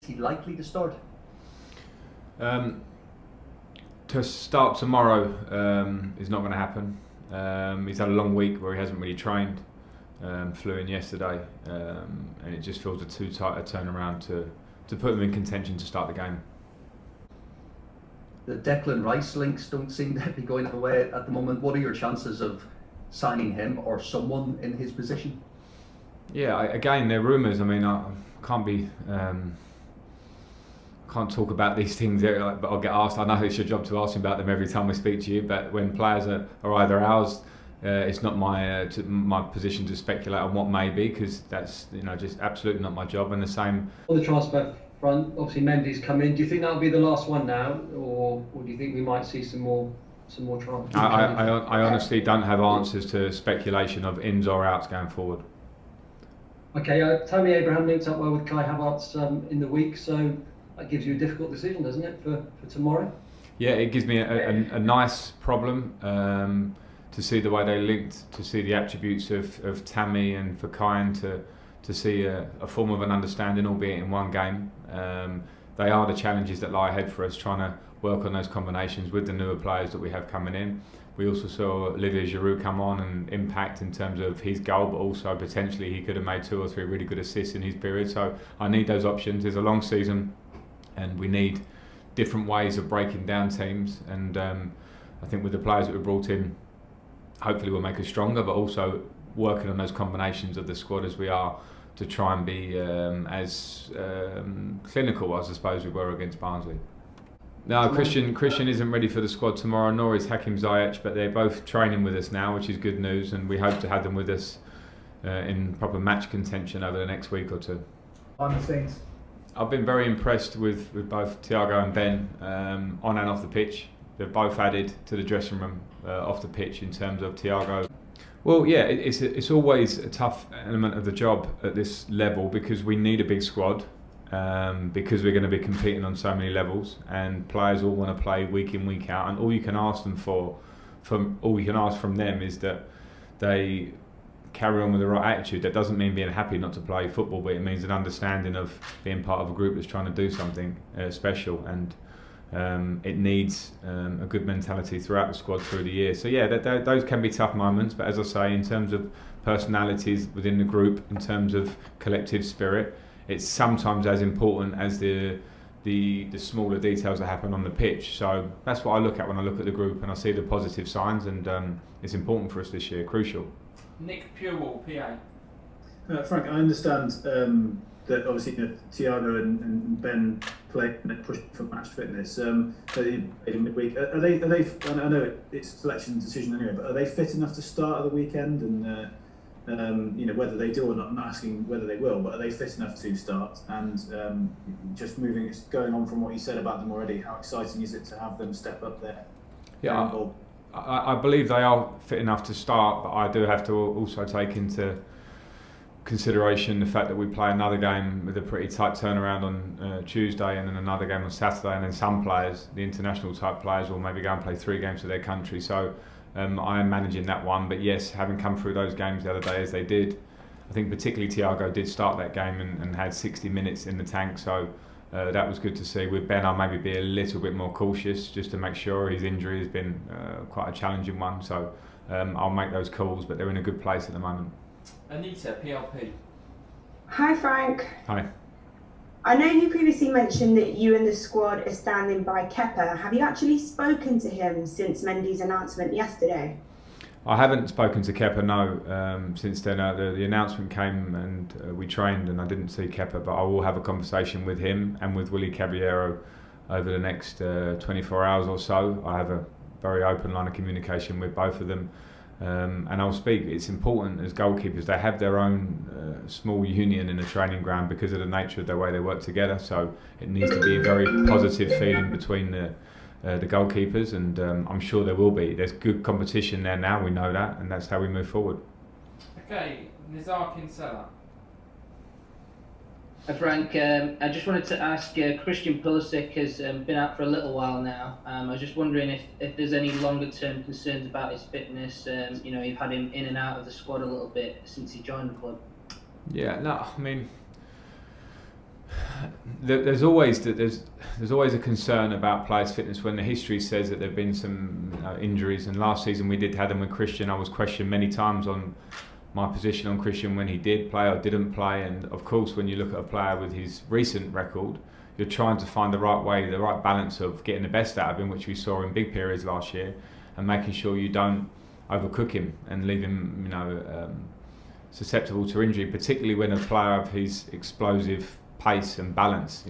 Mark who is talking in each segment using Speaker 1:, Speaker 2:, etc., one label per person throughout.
Speaker 1: he likely to start?
Speaker 2: To start tomorrow is not going to happen. He's had a long week where he hasn't really trained. Flew in yesterday, and it just feels too tight a turnaround to put him in contention to start the game.
Speaker 1: The Declan Rice links don't seem to be going away at the moment. What are your chances of signing him or someone in his position?
Speaker 2: Yeah, again, they're rumours. I mean, I can't talk about these things, but I'll get asked. I know it's your job to ask me about them every time we speak to you, but when players are either ours, it's not my position to speculate on what may be, because that's just absolutely not my job. And the same
Speaker 3: on the transfer front, obviously Mendy's come in. Do you think that'll be the last one now, or do you think we might see some more transfers?
Speaker 2: I honestly don't have answers to speculation of ins or outs going forward.
Speaker 3: Okay, Tammy Abraham linked up well with Kai Havertz in the week, so that gives you a difficult decision, doesn't it, for tomorrow?
Speaker 2: Yeah, it gives me a nice problem to see the way they linked, to see the attributes of Tammy, and for Kai, and to see a form of an understanding, albeit in one game. They are the challenges that lie ahead for us, trying to work on those combinations with the newer players that we have coming in. We also saw Olivier Giroud come on and impact in terms of his goal, but also potentially he could have made 2 or 3 really good assists in his period. So I need those options. There's a long season, and we need different ways of breaking down teams. And I think with the players that we brought in, hopefully we'll make us stronger, but also working on those combinations of the squad as we are, to try and be as clinical as I suppose we were against Barnsley. No, Christian isn't ready for the squad tomorrow, nor is Hakim Ziyech, but they're both training with us now, which is good news, and we hope to have them with us in proper match contention over the next week or two.
Speaker 4: On the scenes,
Speaker 2: I've been very impressed with both Thiago and Ben on and off the pitch. They've both added to the dressing room off the pitch in terms of Thiago. Well, yeah, it's always a tough element of the job at this level, because we need a big squad, because we're going to be competing on so many levels, and players all want to play week in, week out, and all you can ask from them is that they carry on with the right attitude. That doesn't mean being happy not to play football, but it means an understanding of being part of a group that's trying to do something special, and it needs a good mentality throughout the squad through the year. So yeah, those can be tough moments, but as I say, in terms of personalities within the group, in terms of collective spirit, it's sometimes as important as the smaller details that happen on the pitch. So that's what I look at when I look at the group, and I see the positive signs, and it's important for us this year, crucial.
Speaker 5: Nick Pewell, PA.
Speaker 4: Frank, I understand that obviously Thiago and Ben played and pushed for match fitness. They played in midweek. Are they? I know it's a selection decision anyway, but are they fit enough to start at the weekend? And whether they do or not. I'm not asking whether they will, but are they fit enough to start? And just going on from what you said about them already, how exciting is it to have them step up there?
Speaker 2: Yeah, I believe they are fit enough to start, but I do have to also take into consideration the fact that we play another game with a pretty tight turnaround on Tuesday, and then another game on Saturday, and then some players, the international type players, will maybe go and play 3 games for their country. So I am managing that one, but yes, having come through those games the other day as they did, I think particularly Thiago did start that game and had 60 minutes in the tank, so that was good to see. With Ben, I'll maybe be a little bit more cautious just to make sure. His injury has been quite a challenging one, so I'll make those calls, but they're in a good place at the moment.
Speaker 5: Anita, PLP.
Speaker 6: Hi Frank.
Speaker 2: Hi.
Speaker 6: I know you previously mentioned that you and the squad are standing by Kepa. Have you actually spoken to him since Mendy's announcement yesterday?
Speaker 2: I haven't spoken to Kepa, no, since then. The announcement came and we trained, and I didn't see Kepa, but I will have a conversation with him and with Willy Caballero over the next 24 hours or so. I have a very open line of communication with both of them. And I'll speak. It's important as goalkeepers, they have their own small union in the training ground because of the nature of the way they work together, so it needs to be a very positive feeling between the goalkeepers, and I'm sure there will be. There's good competition there now, we know that, and that's how we move forward.
Speaker 5: Okay, Nizar Kinsella.
Speaker 7: Hi Frank, I just wanted to ask, Christian Pulisic has been out for a little while now. I was just wondering if there's any longer term concerns about his fitness. You've had him in and out of the squad a little bit since he joined the club.
Speaker 2: Yeah, no, I mean, there's always a concern about players' fitness when the history says that there've been some injuries. And last season we did have them with Christian. I was questioned many times on my position on Christian when he did play or didn't play. And of course, when you look at a player with his recent record, you're trying to find the right way, the right balance of getting the best out of him, which we saw in big periods last year, and making sure you don't overcook him and leave him, susceptible to injury, particularly when a player of his explosive pace and balance,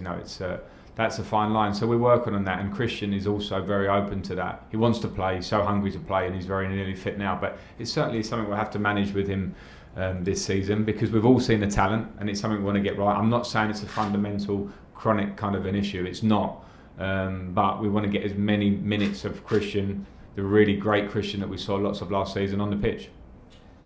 Speaker 2: that's a fine line. So we're working on that, and Christian is also very open to that. He wants to play, he's so hungry to play, and he's very nearly fit now. But it's certainly something we'll have to manage with him this season, because we've all seen the talent, and it's something we want to get right. I'm not saying it's a fundamental, chronic kind of an issue. It's not. But we want to get as many minutes of Christian, the really great Christian that we saw lots of last season, on the pitch.